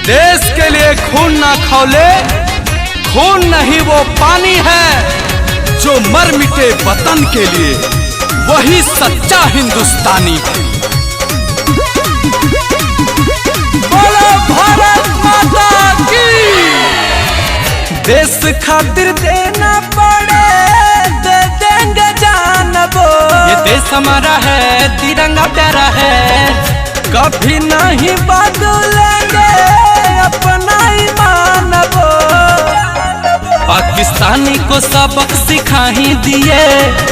देश के लिए खून ना खौले, खून नहीं वो पानी है जो मर मिटे वतन के लिए, वही सच्चा हिंदुस्तानी है। बोलो भारत माता की। देश खातिर देना पड़े दे देंगे जान वो, ये देश हमारा है, तिरंगा प्यारा है, कभी नहीं बदलेंगे अपना ईमान वो। पाकिस्तानी को सबक सिखा ही दिए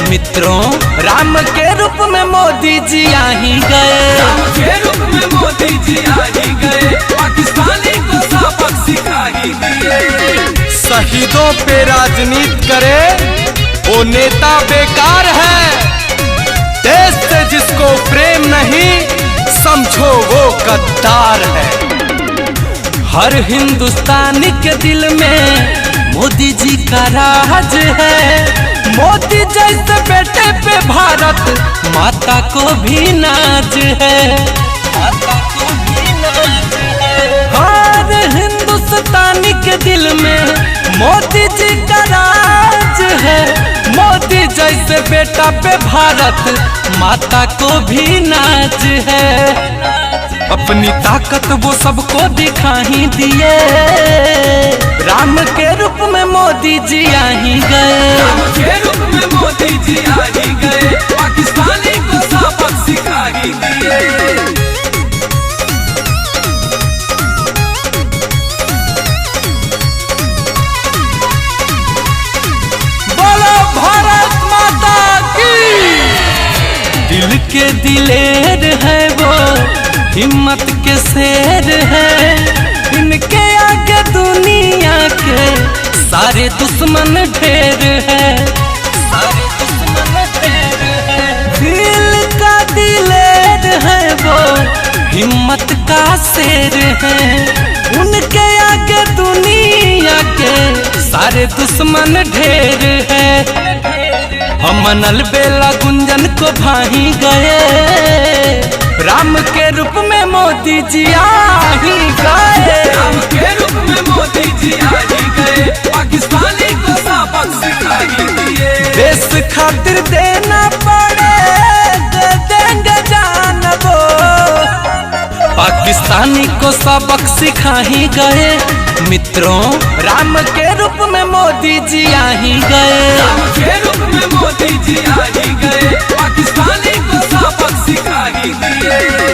मित्रों, राम के रूप में मोदी जी आ ही गए, राम के रूप में मोदी जी आ ही गए, पाकिस्तानी को सबक सिखा ही दिए। शहीदों पे राजनीति करे वो नेता बेकार है, देश से जिसको प्रेम नहीं समझो वो गद्दार है। हर हिंदुस्तानी के दिल में मोदी जी का राज है, मोदी जैसे बेटे पे भारत माता को भी नाज है, माता को भी नाज है। हर हिंदुस्तानी के दिल में मोदी जी का राज है, मोदी जैसे बेटा पे भारत माता को भी नाज है। अपनी ताकत वो सबको दिखा ही दिए, राम के रूप में मोदी जी आ ही गए, राम के रूप में मोदी जी आ ही गए, पाकिस्तानी को सबक सिखा ही दिए। बोलो भारत माता की। दिल के दिलेर है वो, हिम्मत के शेर है, इनके आगे दुनिया के सारे दुश्मन ढेर है, सारे दुश्मन ढेर है। दिल का दिलेर है वो, हिम्मत का शेर है, उनके आगे दुनिया के सारे दुश्मन ढेर है। हम नल बेला गुंजन को भाई गए, राम के रूप में मोदी जी आ ही गए, राम के रूप में मोदी जी आ ही गए, पाकिस्तानी को सबक सिखा ही दिए। देश खातिर देना पड़े दे देंगे जान वो, पाकिस्तानी को सबक सिखा ही गए मित्रों, राम के रूप में मोदी जी आ ही गए, राम के रूप में मोदी जी आ ही गए, पाकिस्तानी को सबक सिखा ही दिए।